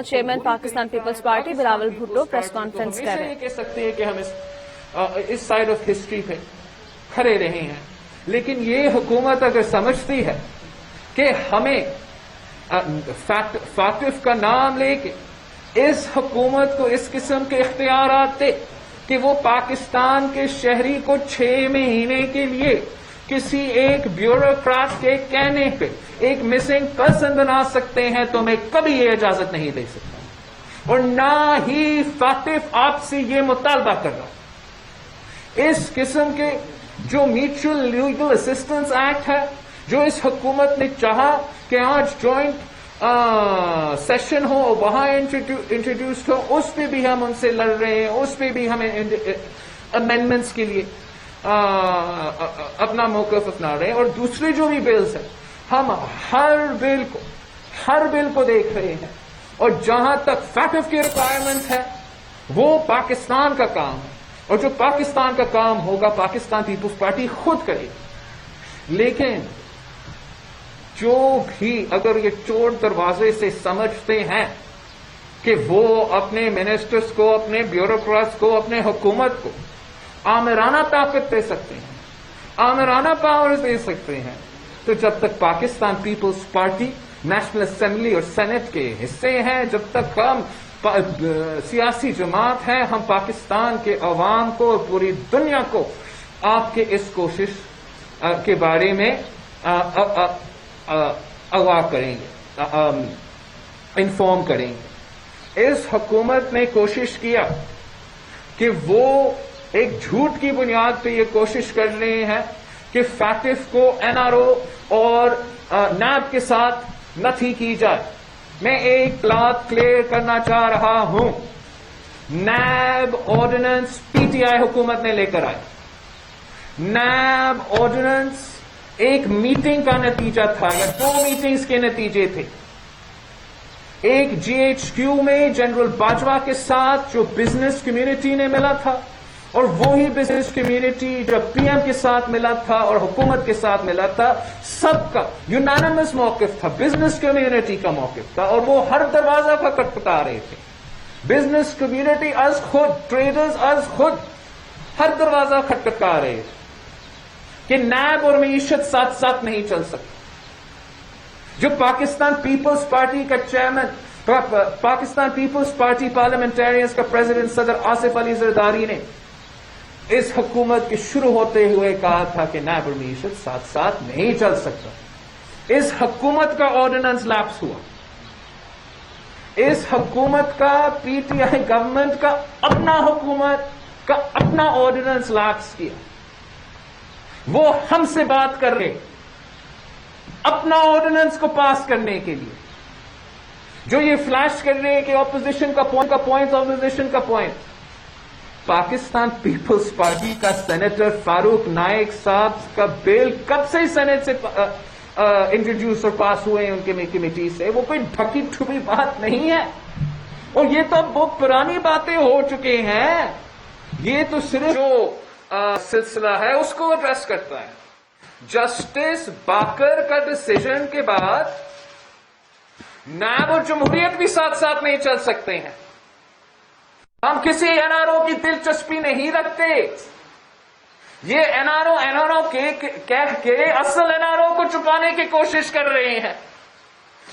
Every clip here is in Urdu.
Chairman Pakistan Peoples Party Bilawal Bhutto press conference کر رہے ہیں۔ یہ کہہ سکتے ہیں کہ ہم اس سائڈ آف ہسٹری پہ کھڑے رہے ہیں، لیکن یہ حکومت اگر سمجھتی ہے کہ ہمیں فاطف کا نام لے کے اس حکومت کو اس قسم کے اختیارات دے کہ وہ پاکستان کے شہری کو 6 مہینے کے لیے کسی ایک بیوروکریٹ کے کہنے پہ ایک مسنگ پرسن بنا سکتے ہیں، تو میں کبھی یہ اجازت نہیں دے سکتا، اور نہ ہی فاطف آپ سے یہ مطالبہ کر رہا۔ اس قسم کے جو میوچل لیگل اسسٹنس ایکٹ ہے، جو اس حکومت نے چاہا کہ آج جوائنٹ سیشن ہو، وہاں انٹروڈیوسڈ ہو، اس پہ بھی ہم ان سے لڑ رہے ہیں، اس پہ بھی ہمیں امینڈمنٹس کے لیے اپنا موقف اپنا رہے ہیں، اور دوسرے جو بھی بلز ہیں ہم ہر بل کو دیکھ رہے ہیں، اور جہاں تک فیکٹف کی ریکوائرمنٹ ہے وہ پاکستان کا کام ہے، اور جو پاکستان کا کام ہوگا پاکستان پیپلز پارٹی خود کرے گی۔ لیکن جو بھی اگر یہ چور دروازے سے سمجھتے ہیں کہ وہ اپنے منسٹرز کو، اپنے بیوروکریٹس کو، اپنے حکومت کو آمرانہ طاقت دے سکتے ہیں، آمرانہ پاورز دے سکتے ہیں، تو جب تک پاکستان پیپلز پارٹی نیشنل اسمبلی اور سینٹ کے حصے ہیں، جب تک ہم سیاسی جماعت ہیں، ہم پاکستان کے عوام کو اور پوری دنیا کو آپ کے اس کوشش کے بارے میں آگاہ کریں گے، انفارم کریں گے۔ اس حکومت نے کوشش کیا کہ وہ ایک جھوٹ کی بنیاد پہ یہ کوشش کر رہے ہیں کہ فیکٹف کو این آر او اور نیب کے ساتھ نتھی کی جائے۔ میں ایک بات کلیئر کرنا چاہ رہا ہوں، NAB ordinance P T I حکومت نے لے کر آئی۔ نیب آرڈیننس ایک میٹنگ کا نتیجہ تھا، یا 2 میٹنگز کے نتیجے تھے۔ ایک جی ایچ کیو میں جنرل باجوہ کے ساتھ جو بزنس کمیونٹی نے ملا تھا، اور وہی بزنس کمیونٹی جو پی ایم کے ساتھ ملا تھا اور حکومت کے ساتھ ملا تھا، سب کا یونانیمس موقف تھا، بزنس کمیونٹی کا موقف تھا، اور وہ ہر دروازہ کا کٹکھٹا رہے تھے۔ بزنس کمیونٹی از خود، ٹریڈرز از خود ہر دروازہ کھٹکھٹا رہے تھے کہ نیب اور معیشت ساتھ ساتھ نہیں چل سکتی۔ جو پاکستان پیپلز پارٹی کا چیئرمین، پاکستان پیپلز پارٹی پارلیمنٹیرینز کا پریزیڈنٹ صدر آصف علی زرداری نے اس حکومت کے شروع ہوتے ہوئے کہا تھا کہ نیب اور معیشت ساتھ ساتھ نہیں چل سکتا۔ اس حکومت کا آرڈیننس لیپس ہوا، اس حکومت کا پی ٹی آئی گورنمنٹ کا اپنا حکومت کا اپنا آرڈیننس لیپس کیا۔ وہ ہم سے بات کر رہے اپنا آرڈیننس کو پاس کرنے کے لیے، جو یہ فلیش کر رہے کہ اپوزیشن کا پوائنٹ اپوزیشن کا پوائنٹ۔ پاکستان پیپلز پارٹی کا سینیٹر فاروق نائک صاحب کا بل کب سے سینٹ سے انٹروڈیوس اور پاس ہوئے ہیں ان کے کمیٹی سے، وہ کوئی ڈھکی ٹھپی بات نہیں ہے، اور یہ تو بہت پرانی باتیں ہو چکے ہیں۔ یہ تو صرف جو سلسلہ ہے اس کو ایڈریس کرتا ہے۔ جسٹس باکر کا ڈسیژن کے بعد نیب اور جمہوریت بھی ساتھ ساتھ نہیں چل سکتے ہیں۔ ہم کسی این آر او کی دلچسپی نہیں رکھتے۔ یہ این آر او کہہ کے اصل این آر او کو چھپانے کی کوشش کر رہے ہیں۔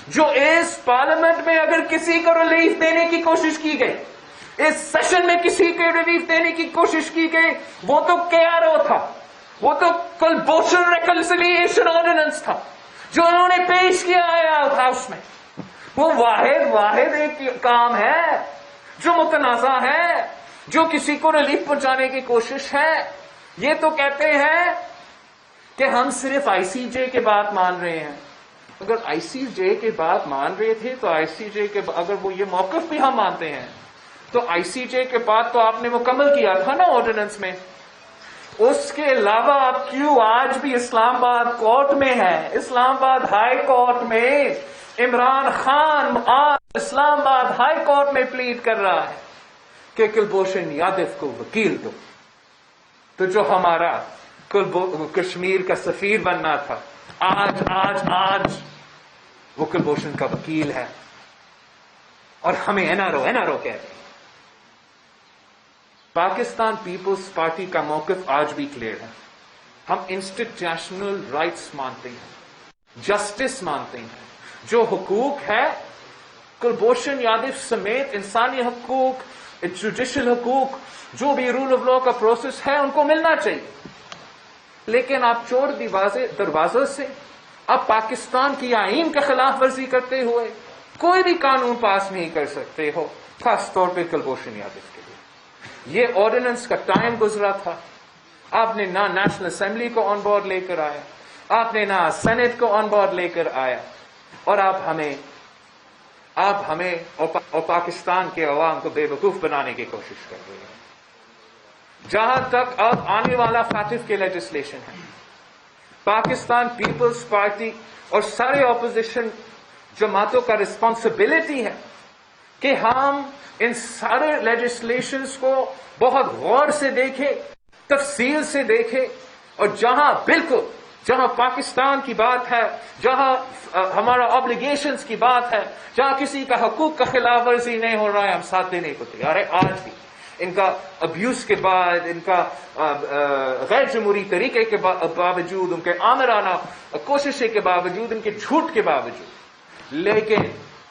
جو اس پارلیمنٹ میں اگر کسی کو ریلیف دینے کی کوشش کی گئی، اس سیشن میں کسی کو ریلیف دینے کی کوشش کی گئی، وہ تو کے آر او تھا، وہ تو کلبھوشن ریکنسیلیشن آرڈیننس تھا جو انہوں نے پیش کیا ہے ہاؤس میں۔ وہ واحد ایک کام ہے جو متنازع ہے، جو کسی کو ریلیف پہنچانے کی کوشش ہے۔ یہ تو کہتے ہیں کہ ہم صرف آئی سی جے کے بات مان رہے ہیں۔ اگر آئی سی جے کے بات مان رہے تھے تو آئی سی جے کے اگر وہ یہ موقف بھی ہم مانتے ہیں تو آئی سی جے کے بعد تو آپ نے مکمل کیا تھا نا آرڈیننس میں۔ اس کے علاوہ آپ کیوں آج بھی اسلام آباد کورٹ میں ہے، اسلام آباد ہائی کورٹ میں عمران خان آج اسلام آباد ہائی کورٹ میں پلیڈ کر رہا ہے کہ کلبھوشن یادو کو وکیل دو۔ تو جو ہمارا کشمیر کا سفیر بننا تھا، آج وہ کلبھوشن کا وکیل ہے۔ اور ہمیں NRO کہتے ہیں. پاکستان پیپلز پارٹی کا موقف آج بھی کلیئر ہے. ہم انسٹیٹیوشنل رائٹس مانتے ہیں, جسٹس مانتے ہیں. جو حقوق ہے کلبھوشن یادو سمیت انسانی حقوق, جوڈیشل حقوق, جو بھی رول آف لا کا پروسیس ہے ان کو ملنا چاہیے. لیکن آپ چور دروازوں سے اب پاکستان کی آئین کے خلاف ورزی کرتے ہوئے کوئی بھی قانون پاس نہیں کر سکتے ہو, خاص طور پہ کلبھوشن یادو کے لیے. یہ آرڈیننس کا ٹائم گزرا تھا. آپ نے نہ نیشنل اسمبلی کو آن بورڈ لے کر آیا, آپ نے نہ سینٹ کو آن بورڈ لے کر آیا, اور آپ ہمیں اور پاکستان کے عوام کو بے وقوف بنانے کی کوشش کر رہے ہیں. جہاں تک اب آنے والا فیٹف کے لیجسلیشن ہے, پاکستان پیپلز پارٹی اور سارے اپوزیشن جماعتوں کا رسپانسبلٹی ہے کہ ہم ان سارے لیجسلیشنز کو بہت غور سے دیکھیں, تفصیل سے دیکھیں, اور جہاں پاکستان کی بات ہے, جہاں ہمارا آبلیگیشنز کی بات ہے, جہاں کسی کا حقوق کا خلاف ورزی نہیں ہو رہا ہے, ہم ساتھ دینے کو تیار ہے. آج بھی ان کا ابیوز کے بعد, ان کا غیر جمہوری طریقے کے باوجود, ان کے آمرانہ کوششیں کے باوجود, ان کے جھوٹ کے باوجود. لیکن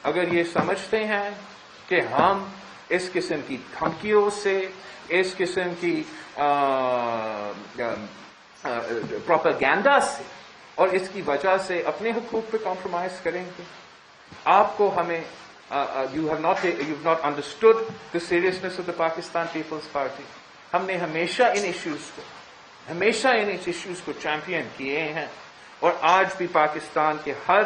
اگر یہ سمجھتے ہیں کہ ہم اس قسم کی دھمکیوں سے, اس قسم کی پروپیگنڈا سے اور اس کی وجہ سے اپنے حقوق پہ کمپرومائز کریں گے, آپ کو ہمیں you've not understood the seriousness of the Pakistan People's Party. ہم نے ہمیشہ ان ایشوز کو چیمپئن کیے ہیں, اور آج بھی پاکستان کے ہر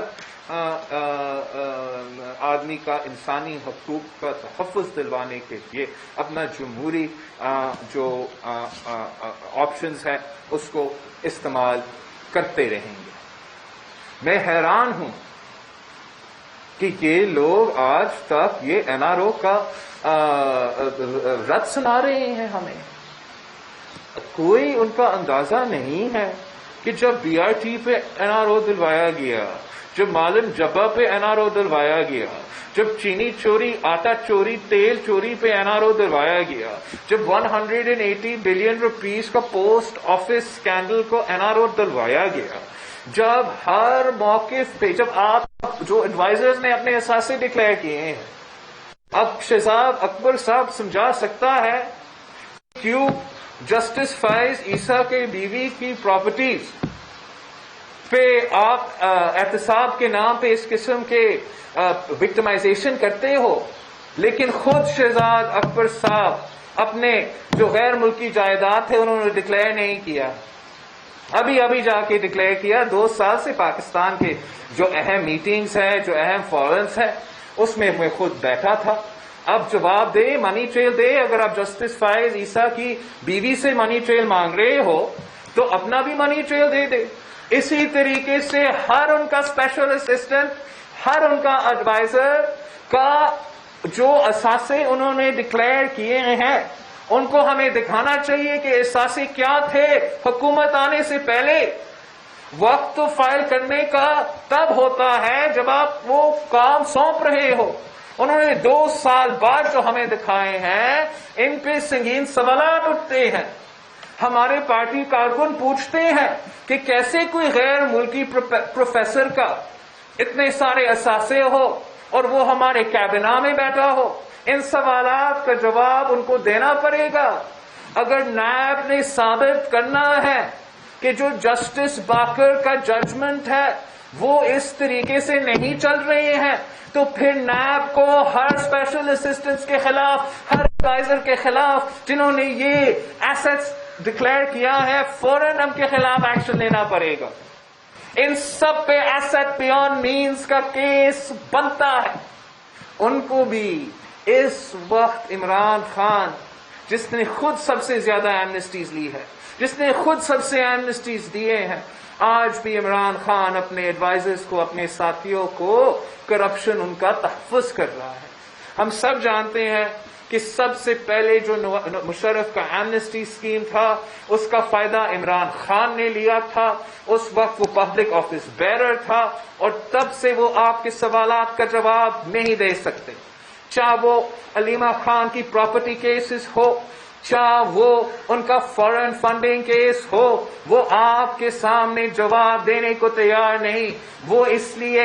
آدمی کا انسانی حقوق کا تحفظ دلوانے کے لیے اپنا جمہوری جو آپشنز ہے اس کو استعمال کرتے رہیں گے. میں حیران ہوں کہ یہ لوگ آج تک یہ NRO کا رد سنا رہے ہیں. ہمیں کوئی ان کا اندازہ نہیں ہے کہ جب BRT پہ NRO دلوایا گیا, جب مالن جبا پہ NRO دلوایا گیا, جب چینی چوری, آٹا چوری, تیل چوری پہ NRO دلوایا گیا, جب 180 بلین روپیز کا پوسٹ آفس اسکینڈل کو NRO دلوایا گیا, جب ہر موقف پہ, جب آپ جو ایڈوائزرز نے اپنے اثاثے ڈکلیئر کیے ہیں, اب شہزاد اکبر صاحب سمجھا سکتا ہے کیوں جسٹس فائز عیسیٰ کے بیوی کی پراپرٹیز پہ آپ احتساب کے نام پہ اس قسم کے وکٹمائزیشن کرتے ہو, لیکن خود شہزاد اکبر صاحب اپنے جو غیر ملکی جائیداد ہے انہوں نے ڈکلیئر نہیں کیا. ابھی جا کے ڈکلیئر کیا. 2 سال سے پاکستان کے جو اہم میٹنگز ہیں, جو اہم فورمز ہیں, اس میں خود بیٹھا تھا. اب جواب دے, منی ٹریل دے. اگر آپ جسٹس فائز عیسیٰ کی بیوی سے منی ٹریل مانگ رہے ہو تو اپنا بھی منی ٹریل دے دے. اسی طریقے سے ہر ان کا اسپیشل اسسٹنٹ, ہر ان کا ایڈوائزر کا جو اثاثے انہوں نے ڈکلیئر کیے ہیں ان کو ہمیں دکھانا چاہیے کہ اثاثے کیا تھے حکومت آنے سے پہلے. وقت تو فائل کرنے کا تب ہوتا ہے جب آپ وہ کام سونپ رہے ہو. انہوں نے 2 سال بعد جو ہمیں دکھائے ہیں ان پہ سنگین سوالات اٹھتے ہیں. ہمارے پارٹی کارکن پوچھتے ہیں کہ کیسے کوئی غیر ملکی پروفیسر کا اتنے سارے اثاثے ہو اور وہ ہمارے کابینہ میں بیٹھا ہو. ان سوالات کا جواب ان کو دینا پڑے گا. اگر نیب نے ثابت کرنا ہے کہ جو جسٹس باکر کا ججمنٹ ہے وہ اس طریقے سے نہیں چل رہے ہیں تو پھر نیب کو ہر اسپیشل اسسٹنٹ کے خلاف, ہر ایڈوائزر کے خلاف جنہوں نے یہ ایسٹس ڈکلیئر کیا ہے فوراً ان کے خلاف ایکشن لینا پڑے گا. ان سب پہ ایسٹ بیونڈ مینز کا کیس بنتا ہے. ان کو بھی اس وقت عمران خان جس نے خود سب سے زیادہ ایمنسٹیز لی ہے, جس نے خود سب سے ایمنسٹیز دیے ہیں, آج بھی عمران خان اپنے ایڈوائزرز کو, اپنے ساتھیوں کو کرپشن ان کا تحفظ کر رہا ہے. ہم سب جانتے ہیں کہ سب سے پہلے جو مشرف کا ایمنسٹی اسکیم تھا اس کا فائدہ عمران خان نے لیا تھا. اس وقت وہ پبلک آفس بیرر تھا اور تب سے وہ آپ کے سوالات کا جواب نہیں دے سکتے. چاہے وہ علیمہ خان کی پراپرٹی کیسز ہو، چاہے وہ ان کا فارن فنڈنگ کیس ہو، وہ آپ کے سامنے جواب دینے کو تیار نہیں. وہ اس لیے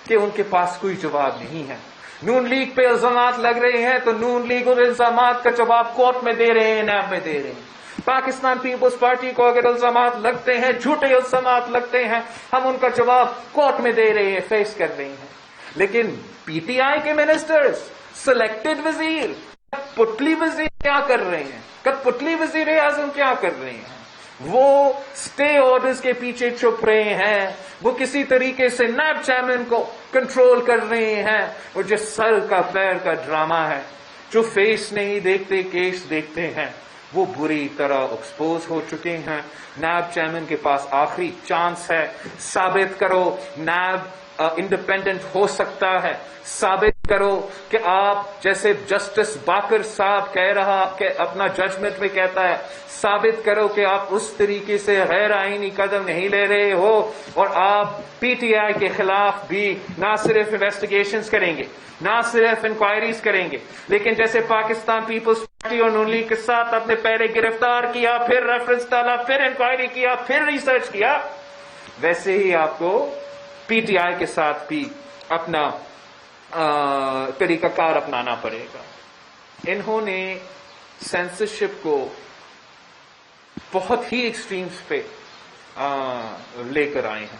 کہ ان کے پاس کوئی جواب نہیں ہے. نون لیگ پہ الزامات لگ رہے ہیں تو نون لیگ اور الزامات کا جواب کورٹ میں دے رہے ہیں، نیب میں دے رہے ہیں. پاکستان پیپلز پارٹی کو اگر الزامات لگتے ہیں، جھوٹے الزامات لگتے ہیں، ہم ان کا جواب کورٹ میں دے رہے ہیں، فیس کر رہے ہیں. لیکن پی ٹی آئی کے منسٹرز، سلیکٹڈ وزیر، پتلی وزیر کیا کر رہے ہیں؟ کٹپتلی وزیر اعظم کیا کر رہے ہیں؟ وہ سٹے آرڈرز کے پیچھے چھپ رہے ہیں. وہ کسی طریقے سے نیب چیئرمین کو کنٹرول کر رہے ہیں. اور جو سر کا پیر کا ڈرامہ ہے، جو فیس نہیں دیکھتے کیس دیکھتے ہیں، وہ بری طرح ایکسپوز ہو چکے ہیں. نیب چیئرمین کے پاس آخری چانس ہے. ثابت کرو نیب انڈیپینڈنٹ ہو سکتا ہے. ثابت کرو کہ آپ جیسے جسٹس باقر صاحب کہہ رہا کہ اپنا ججمنٹ میں کہتا ہے، ثابت کرو کہ آپ اس طریقے سے غیر آئینی قدم نہیں لے رہے ہو. اور آپ پی ٹی آئی کے خلاف بھی نہ صرف انویسٹیگیشنز کریں گے، نہ صرف انکوائریز کریں گے، لیکن جیسے پاکستان پیپلز پارٹی اور نون لیگ کے ساتھ اپنے پہلے گرفتار کیا، پھر ریفرنس ڈالا، پھر انکوائری کیا، پھر ریسرچ کیا، ویسے ہی آپ کو پی ٹی آئی کے ساتھ بھی اپنا طریقہ کار اپنانا پڑے گا. انہوں نے سینسرشپ کو بہت ہی ایکسٹریمز پہ لے کر آئے ہیں.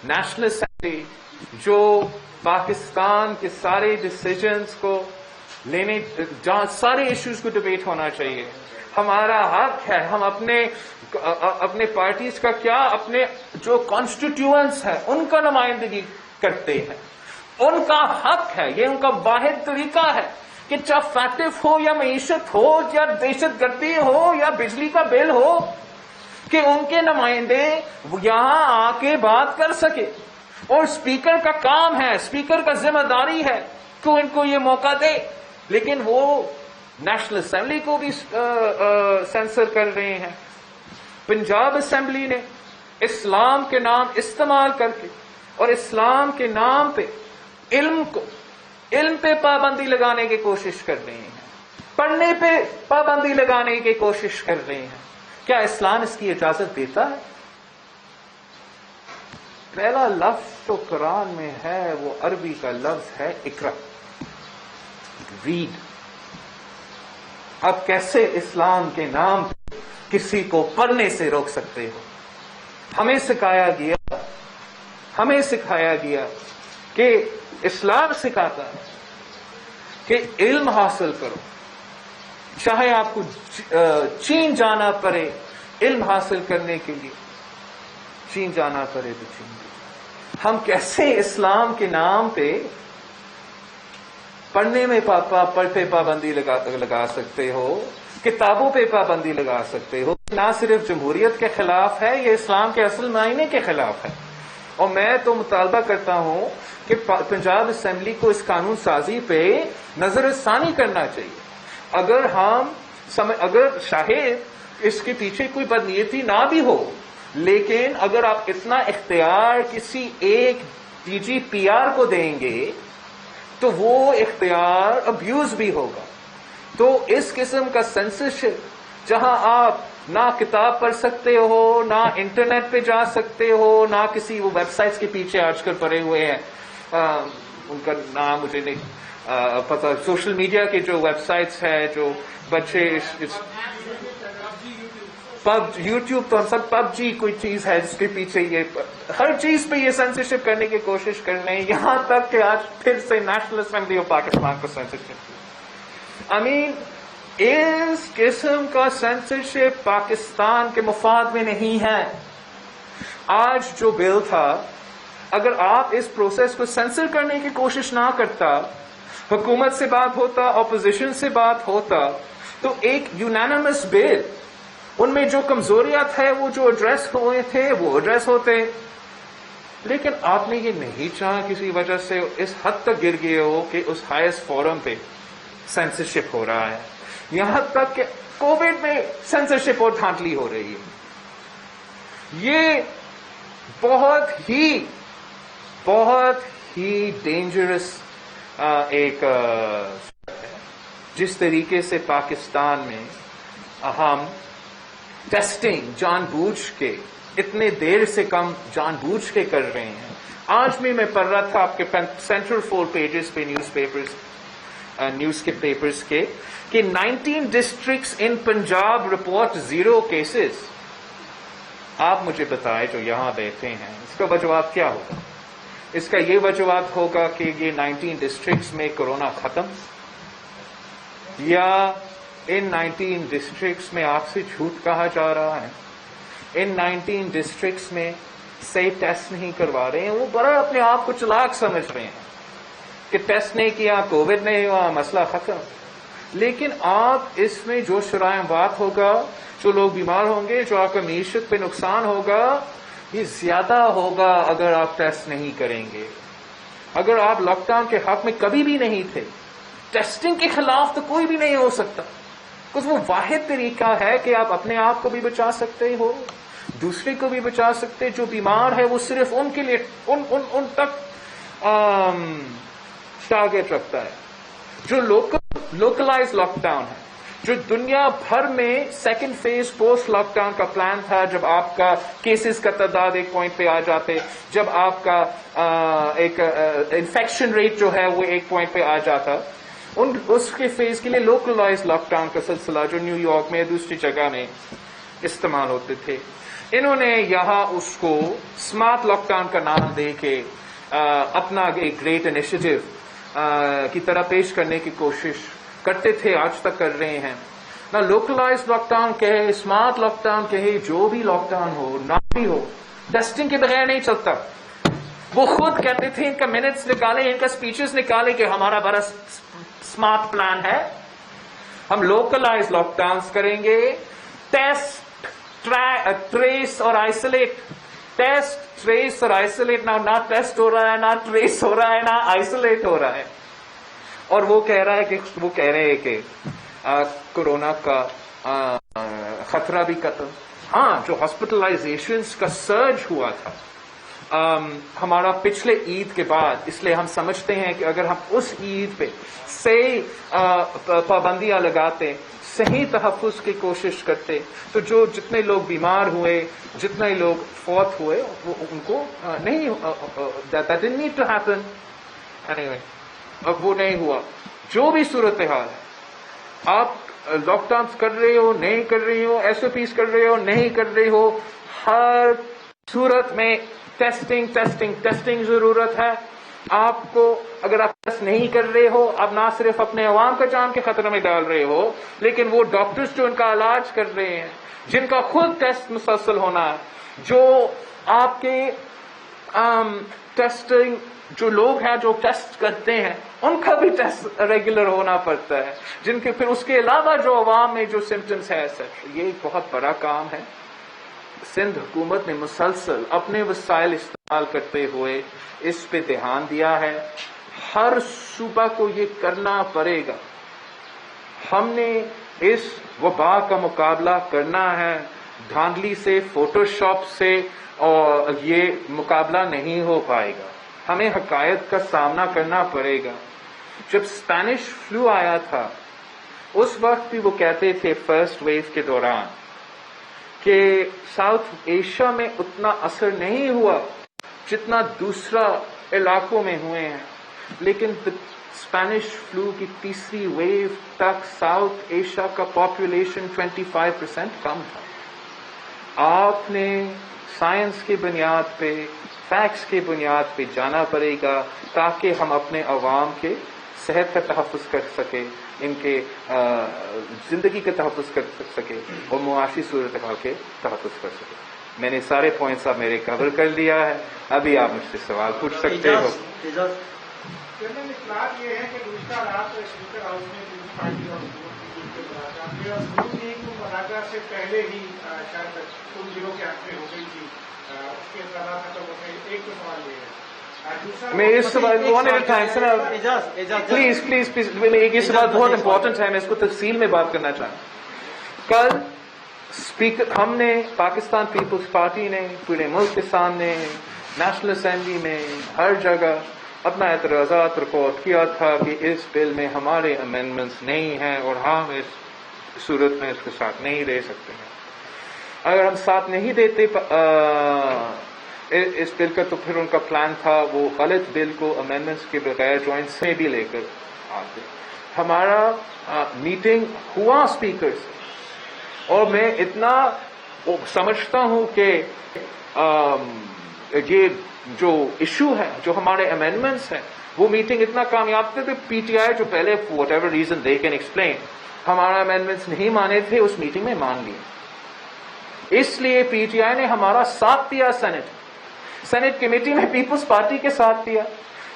نیشنل اسمبلی جو پاکستان کے سارے ڈیسیجنز کو لینے، جہاں سارے ایشوز کو ڈبیٹ ہونا چاہیے، ہمارا حق ہے. ہم اپنے پارٹیز کا کیا، اپنے جو کانسٹیٹیوئنٹس ہیں ان کا نمائندگی کرتے ہیں، ان کا حق ہے. یہ ان کا واحد طریقہ ہے کہ چاہے فیکٹو ہو یا معیشت ہو یا دہشت گردی ہو یا بجلی کا بل ہو، کہ ان کے نمائندے یہاں آ کے بات کر سکے. اور اسپیکر کا کام ہے، اسپیکر کا ذمہ داری ہے کہ ان کو یہ موقع دے. لیکن وہ نیشنل اسمبلی کو بھی سینسر کر رہے ہیں. پنجاب اسمبلی نے اسلام کے نام استعمال کر کے اور اسلام کے نام پہ علم پہ پابندی لگانے کی کوشش کر رہے ہیں، پڑھنے پہ پابندی لگانے کی کوشش کر رہے ہیں. کیا اسلام اس کی اجازت دیتا ہے؟ پہلا لفظ جو قرآن میں ہے وہ عربی کا لفظ ہے اقرا، ریڈ. اب کیسے اسلام کے نام پہ کسی کو پڑھنے سے روک سکتے ہو؟ ہمیں سکھایا گیا کہ اسلام سکھاتا ہے کہ علم حاصل کرو، چاہے آپ کو چین جانا پڑے علم حاصل کرنے کے لیے، چین جانا پڑے تو چین. ہم کیسے اسلام کے نام پہ پڑھنے میں پہ پابندی لگا سکتے ہو، کتابوں پہ پابندی لگا سکتے ہو؟ نہ صرف جمہوریت کے خلاف ہے، یہ اسلام کے اصل معنی کے خلاف ہے. اور میں تو مطالبہ کرتا ہوں کہ پنجاب اسمبلی کو اس قانون سازی پہ نظر ثانی کرنا چاہیے. اگر شاید اس کے پیچھے کوئی بدنیتی نہ بھی ہو، لیکن اگر آپ اتنا اختیار کسی ایک ڈی جی پی آر کو دیں گے تو وہ اختیار ابیوز بھی ہوگا. تو اس قسم کا سینسرشپ جہاں آپ نہ کتاب پڑھ سکتے ہو، نہ انٹرنیٹ پہ جا سکتے ہو، نہ کسی وہ ویب سائٹس کے پیچھے آج کل پڑے ہوئے ہیں، ان کا نام مجھے نہیں پتا، سوشل میڈیا کے جو ویب سائٹس ہیں جو بچے یوٹیوب، تو ہم سب پب جی کوئی چیز ہے جس کے پیچھے یہ ہر چیز پہ یہ سینسرشپ کرنے کی کوشش کر رہے ہیں. یہاں تک کہ آج پھر سے نیشنل اسمبلی آف پاکستان کو سینسرشپ. اس قسم کا سینسرشپ پاکستان کے مفاد میں نہیں ہے. آج جو بل تھا، اگر آپ اس پروسیس کو سینسر کرنے کی کوشش نہ کرتا، حکومت سے بات ہوتا، اپوزیشن سے بات ہوتا، تو ایک یونانیمس بل، ان میں جو کمزوریات ہے وہ جو ایڈریس ہوئے تھے وہ ایڈریس ہوتے. لیکن آپ نے یہ نہیں چاہا، کسی وجہ سے اس حد تک گر گئے ہو کہ اس ہائیسٹ فورم پہ سینسرشپ ہو رہا ہے. یہاں تک کہ کووڈ میں سینسرشپ اور دھاندلی ہو رہی ہے. یہ بہت ہی ڈینجرس ایک جس طریقے سے پاکستان میں ہم ٹیسٹنگ جان بوجھ کے اتنے دیر سے کم جان بوجھ کے کر رہے ہیں. آج بھی میں پڑھ رہا تھا آپ کے سینٹرل 4 پیجز پہ نیوز کے پیپرز کے کہ 19 ڈسٹرکٹس ان پنجاب رپورٹ 0 کیسز. آپ مجھے بتائیں جو یہاں بیٹھے ہیں اس کا وجوہات کیا ہوگا؟ اس کا یہ وجوہات ہوگا کہ یہ 19 ڈسٹرکٹس میں کورونا ختم، یا ان 19 ڈسٹرکٹس میں آپ سے جھوٹ کہا جا رہا ہے، ان 19 ڈسٹرکٹس میں صحیح ٹیسٹ نہیں کروا رہے ہیں. وہ بڑا اپنے آپ کو چلاک سمجھ رہے ہیں کہ ٹیسٹ نہیں کیا، کووڈ نہیں ہوا، مسئلہ ختم. لیکن آپ اس میں جو شرائع بات ہوگا، جو لوگ بیمار ہوں گے، جو آپ کا معیشت پہ نقصان ہوگا، یہ زیادہ ہوگا اگر آپ ٹیسٹ نہیں کریں گے. اگر آپ لاک ڈاؤن کے حق میں کبھی بھی نہیں تھے، ٹیسٹنگ کے خلاف تو کوئی بھی نہیں ہو سکتا، کیونکہ وہ واحد طریقہ ہے کہ آپ اپنے آپ کو بھی بچا سکتے ہو، دوسرے کو بھی بچا سکتے. جو بیمار ہے وہ صرف ان کے لیے ان تک ٹارگیٹ رکھتا ہے. جو لوکلائز لاک ڈاؤن ہے، جو دنیا بھر میں second phase post lockdown کا پلان تھا، جب آپ کا کیسز کا تعداد ایک پوائنٹ پہ آ جاتے، جب آپ کا ایک انفیکشن ریٹ جو ہے وہ ایک پوائنٹ پہ آ جاتا، اس کے فیز کے لیے لوکلائز لاک ڈاؤن کا سلسلہ جو نیو یارک میں دوسری جگہ میں استعمال ہوتے تھے، انہوں نے یہاں اس کو اسمارٹ لاک ڈاؤن کا نام دے کے اپنا ایک گریٹ انیشیٹو کی طرح پیش کرنے کی کوشش کرتے تھے، آج تک کر رہے ہیں. نہ لوکلائز لاک ڈاؤن کہے، اسمارٹ لاک ڈاؤن کہے، جو بھی لاک ڈاؤن ہو، نہ بھی ہو، ٹیسٹنگ کے بغیر نہیں چلتا. وہ خود کہتے تھے، ان کا منٹس نکالے، ان کا اسپیچز نکالے کہ ہمارا بڑا اسمارٹ پلان ہے، ہم لوکلائز لاک ڈاؤنس کریں گے، ٹیسٹ، ٹریس اور آئسولیٹ. ٹیسٹ، ٹریس اور آئسولیٹ، نہ ٹیسٹ ہو رہا ہے، نہ ٹریس ہو رہا ہے، نہ آئسولیٹ ہو رہا ہے. اور وہ کہہ رہے ہیں کہ کورونا کا خطرہ بھی ختم. ہاں، جو ہاسپٹلائزیشنز کا سرج ہوا تھا ہمارا پچھلے عید کے بعد، اس لیے ہم سمجھتے ہیں کہ اگر ہم اس عید پہ صحیح پابندیاں لگاتے، صحیح تحفظ کی کوشش کرتے، تو جتنے لوگ بیمار ہوئے، جتنے لوگ فوت ہوئے، وہ ان کو نہیں، that didn't need to happen anyway. اب وہ نہیں ہوا. جو بھی صورتحال ہے، آپ لاک ڈاؤن کر رہے ہو، نہیں کر رہے ہو، ایس او پیز کر رہے ہو، نہیں کر رہے ہو، ہر صورت میں ٹیسٹنگ ضرورت ہے. آپ کو اگر آپ ٹیسٹ نہیں کر رہے ہو، آپ نہ صرف اپنے عوام کا جان کے خطرے میں ڈال رہے ہو، لیکن وہ ڈاکٹرز جو ان کا علاج کر رہے ہیں، جن کا خود ٹیسٹ مسلسل ہونا ہے، جو آپ کے ٹیسٹنگ، جو لوگ ہیں جو ٹیسٹ کرتے ہیں، ان کا بھی ٹیسٹ ریگولر ہونا پڑتا ہے، جن کے پھر اس کے علاوہ جو عوام میں جو سمپٹمز ہے، یہ ایک بہت بڑا کام ہے. سندھ حکومت نے مسلسل اپنے وسائل استعمال کرتے ہوئے اس پہ دھیان دیا ہے. ہر صوبہ کو یہ کرنا پڑے گا. ہم نے اس وبا کا مقابلہ کرنا ہے. دھاندلی سے، فوٹو شاپ سے اور یہ مقابلہ نہیں ہو پائے گا. ہمیں حقائق کا سامنا کرنا پڑے گا. جب اسپینش فلو آیا تھا، اس وقت بھی وہ کہتے تھے فرسٹ ویو کے دوران کہ ساؤتھ ایشیا میں اتنا اثر نہیں ہوا جتنا دوسرا علاقوں میں ہوئے ہیں، لیکن اسپینش فلو کی تیسری ویو تک ساؤتھ ایشیا کا پاپولیشن 25% کم تھا. آپ نے سائنس کی بنیاد پہ، فیکٹس کی بنیاد پہ جانا پڑے گا تاکہ ہم اپنے عوام کے صحت کا تحفظ کر سکیں، ان کے زندگی کا تحفظ کر سکے اور معاشی صورتحال کے تحفظ کر سکے. میں نے سارے پوائنٹس اب میرے کور کر لیا ہے. ابھی آپ مجھ سے سوال پوچھ سکتے ہو. اطلاع یہ ہے کہ گزشتہ رات اسپیکر ہاؤس میں پیپلز پارٹی اور مراکہ سے پہلے ہی شاید تم زیرو کے حق میں ہو گئی تھی. اس کے سوال ختم ہو گئی. ایک تو سوال یہ ہے، میں اس سوال پلیز یہ سوال بہت امپورٹنٹ ہے، میں اس کو تفصیل میں بات کرنا چاہوں. کل اسپیکر ہم نے، پاکستان پیپلز پارٹی نے پورے ملک کے سامنے، نیشنل اسمبلی میں، ہر جگہ اپنا اعتراضات ریکارڈ کیا تھا کہ اس بل میں ہمارے امینڈمنٹس نہیں ہیں اور ہم اس صورت میں اس کے ساتھ نہیں دے سکتے ہیں. اگر ہم ساتھ نہیں دیتے اس بل کا تو پھر ان کا پلان تھا وہ غلط بل کو امینڈمنٹس کے بغیر جوائنٹ سے بھی لے کر آتے. ہمارا میٹنگ ہوا اسپیکر سے اور میں اتنا سمجھتا ہوں کہ یہ جو ایشو ہے جو ہمارے امینڈمنٹس ہیں وہ میٹنگ اتنا کامیاب تھے کہ پی ٹی آئی جو پہلے what ever reason they can explain ہمارا امینڈمنٹس نہیں مانے تھے اس میٹنگ میں مان لیے. اس لیے پی ٹی آئی نے ہمارا ساتھ دیا. سینٹ کمیٹی میں پیپلز پارٹی کے ساتھ دیا.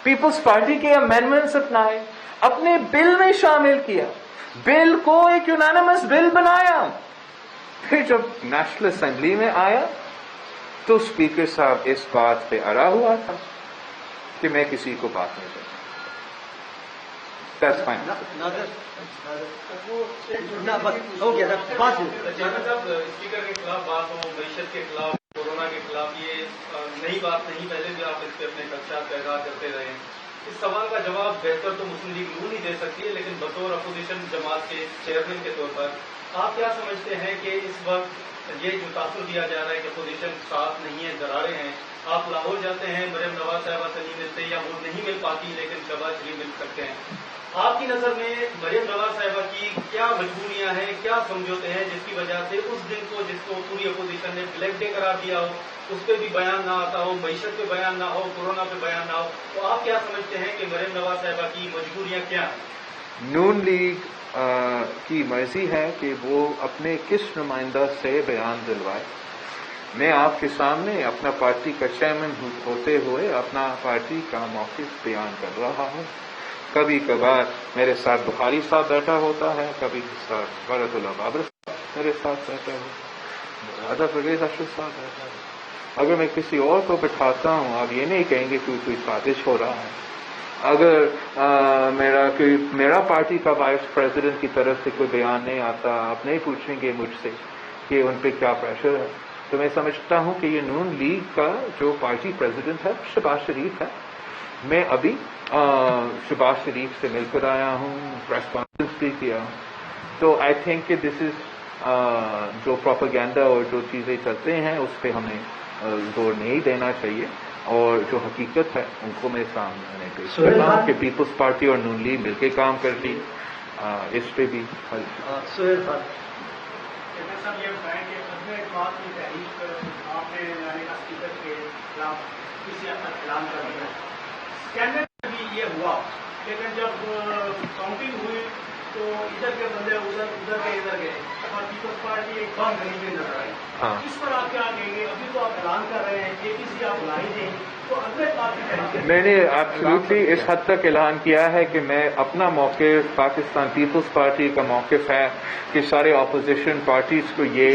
پیپلز پارٹی کے امینڈمنٹس اپنائے اپنے بل میں شامل کیا. بل کو ایک یونانیمس بل بنایا. پھر جب نیشنل اسمبلی میں آیا تو اسپیکر صاحب اس بات پہ اڑا ہوا تھا کہ میں کسی کو بات نہیں کرتا. That's fine. اسپیکر کے خلاف بات ہو, معیشت کے خلاف, کورونا کے خلاف, یہ نئی بات نہیں. پہلے بھی آپ اس پہ اپنے خدشات کا اظہار کرتے رہے. اس سوال کا جواب بہتر تو مسلم لیگ نون ہی دے سکتی ہے, لیکن بطور اپوزیشن جماعت کے چیئرمین کے طور پر آپ کیا سمجھتے ہیں کہ اس وقت یہ جو تاثر دیا جا رہا ہے کہ اپوزیشن ساتھ نہیں ہے, درارے ہیں, آپ لاہور جاتے ہیں, مریم نواز صاحبہ سے نہیں ملتے یا وہ نہیں مل پاتی لیکن شہباز شریف مل سکتے ہیں. آپ کی نظر میں مریم نواز صاحبہ کی کیا مجبوریاں ہیں, کیا سمجھوتے ہیں جس کی وجہ سے اس دن کو جس کو پوری اپوزیشن نے بلیک ڈے قرار دیا ہو اس پہ بھی بیان نہ آتا ہو, معیشت پہ بیان نہ ہو, کورونا پہ بیان نہ ہو, تو آپ کیا سمجھتے ہیں کہ مریم نواز صاحبہ کی مجبوریاں کیا ہیں؟ نون لیگ کی مرضی ہے کہ وہ اپنے کس نمائندہ سے بیان دلوائے. میں آپ کے سامنے اپنا پارٹی کا چیئرمین ہوتے ہوئے اپنا پارٹی کا موقف بیان کر رہا ہوں. کبھی کبھار میرے ساتھ بخاری صاحب بیٹھا ہوتا ہے, کبھی ساتھ برت اللہ بابر صاحب میرے ساتھ بیٹھا ہوتا ہے, پرویز اشرف صاحب بیٹھا ہے. اگر میں کسی اور کو بٹھاتا ہوں آپ یہ نہیں کہیں گے کہ کوئی سازش ہو رہا ہے. اگر میرا پارٹی کا وائس پریزیڈنٹ کی طرف سے کوئی بیان نہیں آتا آپ نہیں پوچھیں گے مجھ سے کہ ان پہ کیا پریشر ہے, تو میں سمجھتا ہوں کہ یہ نون لیگ کا جو پارٹی پریزیڈنٹ ہے شہباز شریف ہے. میں ابھی شہباز شریف سے مل کر آیا ہوں, پریس کانفرنس بھی کیا ہوں. تو آئی تھنک کہ دس از جو پروپیگینڈا اور جو چیزیں چلتے ہیں اس پہ ہمیں زور نہیں دینا چاہیے, اور جو حقیقت ہے ان کو میں سامنے پیش کر رہا ہوں کہ پیپلز پارٹی اور نون لیگ مل کے کام کرتی. اس پہ بھی صاحب یہ بتائیں کہ اپنے اعتماد کی تحریک آپ نے یعنی اسپیکر کے خلاف کسی حد تک اعلان کر دیا. اسکینڈل میں بھی یہ ہوا, لیکن جب کاؤنٹنگ ہوئی تو ادھر کے بندے ادھر کے ادھر گئے اور پیپلز پارٹی ایک بند نہیں ہوئی نظر آئی. اس پر آپ کیا کہیں گے؟ ابھی تو آپ اعلان کر رہے ہیں کہ کسی آپ بلائی دیں تو اگلے پارٹی میں نے ایبسلیوٹلی اس حد تک اعلان کیا ہے کہ میں اپنا موقف پاکستان پیپلز پارٹی کا موقف ہے کہ سارے اپوزیشن پارٹیز کو یہ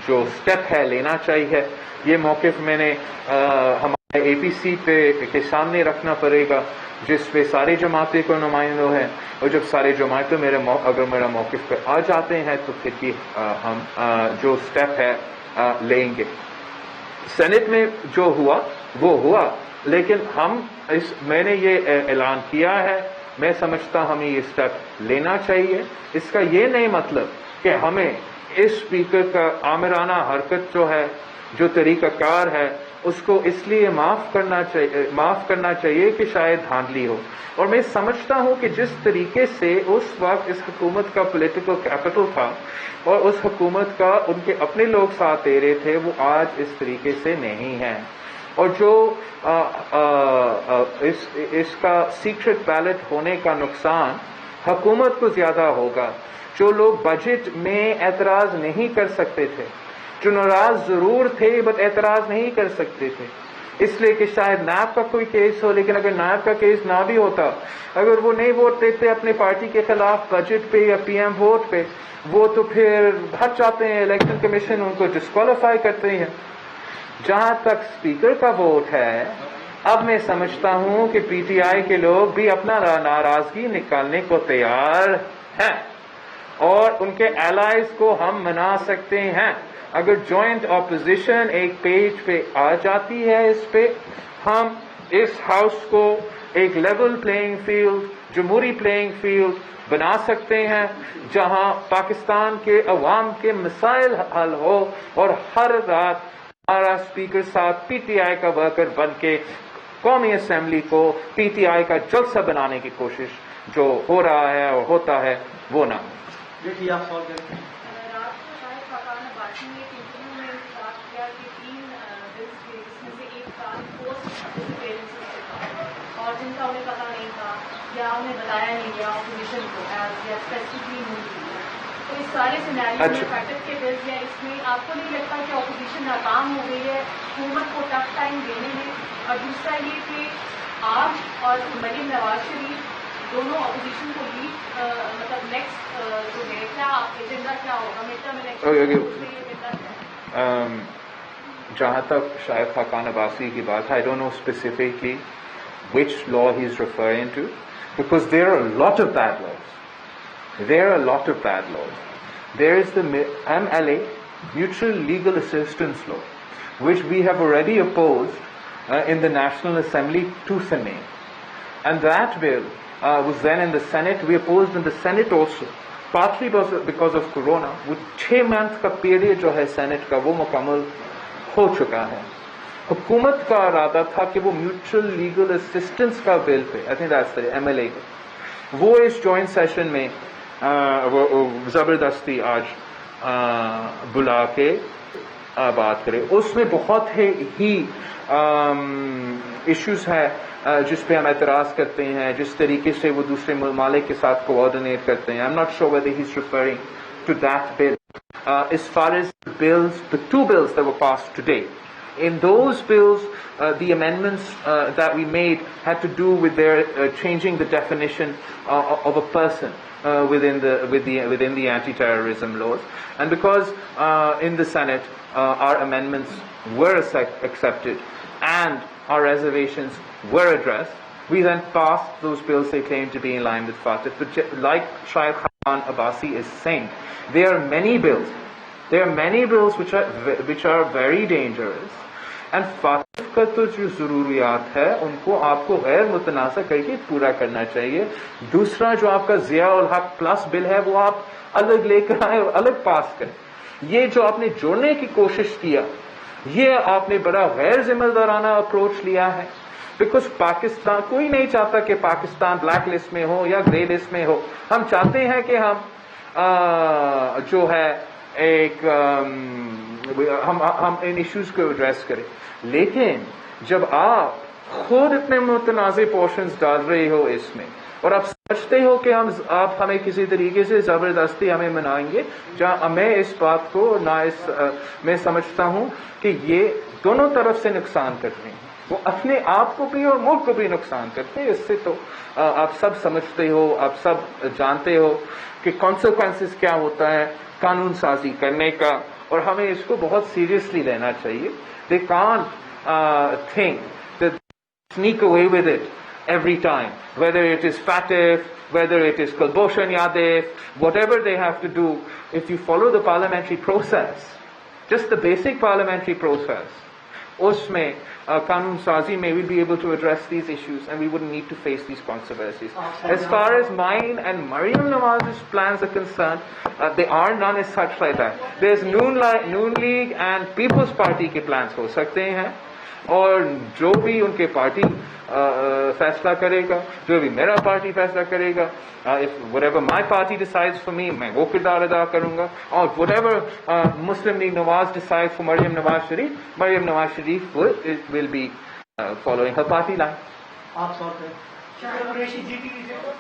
جو سٹیپ ہے لینا چاہیے. یہ موقف میں نے ہمارے اے پی سی کے سامنے رکھنا پڑے گا جس پہ سارے جماعتیں کو نمائندوں ہیں, اور جب سارے جماعتیں اگر میرا موقف پہ آ جاتے ہیں تو پھر بھی ہم جو سٹیپ ہے لیں گے. سینٹ میں جو ہوا وہ ہوا, لیکن میں نے یہ اعلان کیا ہے, میں سمجھتا ہمیں یہ سٹیپ لینا چاہیے. اس کا یہ نہیں مطلب کہ ہمیں اس اسپیکر کا آمرانہ حرکت جو ہے, جو طریقہ کار ہے, اس کو اس لیے معاف کرنا چاہیے کہ شاید دھاندلی ہو. اور میں سمجھتا ہوں کہ جس طریقے سے اس وقت اس حکومت کا پولیٹیکل کیپٹل تھا اور اس حکومت کا ان کے اپنے لوگ ساتھ دے رہے تھے, وہ آج اس طریقے سے نہیں ہے. اور جو اس کا سیکرٹ بیلٹ ہونے کا نقصان حکومت کو زیادہ ہوگا. جو لوگ بجٹ میں اعتراض نہیں کر سکتے تھے, جو ناراض ضرور تھے بٹ اعتراض نہیں کر سکتے تھے, اس لیے کہ شاید نیب کا کوئی کیس ہو, لیکن اگر نیب کا کیس نہ بھی ہوتا, اگر وہ نہیں ووٹ دیتے اپنے پارٹی کے خلاف بجٹ پہ یا پی ایم ووٹ پہ, وہ تو پھر بھٹ جاتے ہیں, الیکشن کمیشن ان کو ڈسکوالیفائی کرتے ہیں. جہاں تک اسپیکر کا ووٹ ہے, اب میں سمجھتا ہوں کہ پی ٹی آئی کے لوگ بھی اپنا ناراضگی نکالنے کو تیار ہیں, اور ان کے الائز کو ہم منا سکتے ہیں. اگر جوائنٹ اپوزیشن ایک پیج پہ آ جاتی ہے, اس پہ ہم اس ہاؤس کو ایک لیول پلینگ فیلڈ، جمہوری پلینگ فیلڈ بنا سکتے ہیں جہاں پاکستان کے عوام کے مسائل حل ہو، اور ہر رات ہمارا اسپیکر صاحب پی ٹی آئی کا ورکر بن کے قومی اسمبلی کو پی ٹی آئی کا جلسہ بنانے کی کوشش جو ہو رہا ہے اور ہوتا ہے وہ نہ ہو۔ دیکھیے آپ سوال کریں۔ رات کو شاید فقان عباسی نے ایک انٹرویو میں بات کیا کہ 3 بلز تھے جس میں سے ایک تھا پوسٹ پیرنٹس سے تھا اور جن کا انہیں پتا نہیں تھا یا انہیں بتایا نہیں گیا اپوزیشن کو یا اسپیسیفکلی نہیں کیا، تو اس سارے سینیریو میں فیکٹر کے بلز یا اس میں آپ کو نہیں لگتا کہ اپوزیشن ناکام ہو گئی ہے حکومت کو ٹف ٹائم دینے میں؟ اور دوسرا یہ کہ آپ اور مریم نواز شریف دونوں اپوزیشن کو لیڈ مطلب نیکسٹ جو ہے کیا ایجنڈا کیا ہوگا میٹا میں ایجنڈا کیا ہے؟ جہاں تک شاید خاقان عباسی کی بات، I don't know specifically which law he's referring to, because there are a lot of bad laws. There are a lot of bad laws. There is the MLA, Mutual Legal Assistance Law, which we have already opposed in the National Assembly tooth and nail. And that bill was then in the Senate. We opposed in the Senate also, partly because of Corona. وہ 6 months کا پیریڈ جو ہے سینٹ کا وہ مکمل ہو چکا ہے۔ حکومت کا ارادہ تھا کہ وہ میوچل لیگل اسسٹنس کا بل پہ I think that's the MLA کا وہ اس جوائنٹ سیشن میں زبردستی آج بلا کے بات کرے۔ اس میں بہت ہی ایشوز ہے جس پہ ہم اعتراض کرتے ہیں، جس طریقے سے وہ دوسرے ممالک کے ساتھ کوآرڈینیٹ کرتے ہیں۔ I'm not sure whether he's referring to that bill. As far as the 2 bills that were passed today, in those bills, the amendments that we made had to do with their changing the definition of a person within the anti-terrorism laws. And because in the Senate our amendments were accepted and our reservations were addressed, we then passed those bills they claim to be in line with FATF. But like Shahid Khan Abbasi is saying, there are many bills which are very dangerous, and FATF کا تو جو ضروریات ہے ان کو آپ کو غیر متنازع کر کے پورا کرنا چاہیے۔ دوسرا جو آپ کا ضیاء الحق پلس بل ہے وہ آپ الگ لے کر آئے اور الگ پاس کریں۔ یہ جو آپ نے جوڑنے کی کوشش کیا، یہ آپ نے بڑا غیر ذمہ دارانہ اپروچ لیا ہے، بیکاز پاکستان کوئی نہیں چاہتا کہ پاکستان بلیک لسٹ میں ہو یا گرے لسٹ میں ہو۔ ہم چاہتے ہیں کہ ہم جو ہے ایک ہم ان ایشوز کو ایڈریس کریں، لیکن جب آپ خود اتنے متنازع پورشنز ڈال رہے ہو اس میں اور آپ سمجھتے ہو کہ آپ ہمیں کسی طریقے سے زبردستی ہمیں منائیں گے، جہاں میں اس بات کو میں سمجھتا ہوں کہ یہ دونوں طرف سے نقصان کر رہے ہیں، وہ اپنے آپ کو بھی اور ملک کو بھی نقصان کرتے ہیں۔ اس سے تو آپ سب سمجھتے ہو، آپ سب جانتے ہو کہ کانسیکوینسز کیا ہوتا ہے قانون سازی کرنے کا، اور ہمیں اس کو بہت سیریسلی لینا چاہیے۔ They can't think that they sneak away with it every time, whether it is FATF, whether it is Kulbhushan Yadav, whatever they have to do. If you follow the parliamentary process, just the basic parliamentary process, اس میں قانون سازی میں we'll be able to address these issues and we wouldn't need to face these controversies. As far as mine and Maryam Nawaz's plans are concerned, they are none as such like that. There's Noon League and People's Party کے plans ہو سکتے ہیں، اور جو بھی ان کے پارٹی فیصلہ کرے گا، جو بھی میرا پارٹی فیصلہ کرے گا، whatever my party decides for me، میں وہ کردار ادا کروں گا، اور whatever Muslim League Nawaz decides for Maryam Nawaz Sharif will be following her party line. آپ سوال کریں۔ شکریہ قریشی، جی ٹی وی سے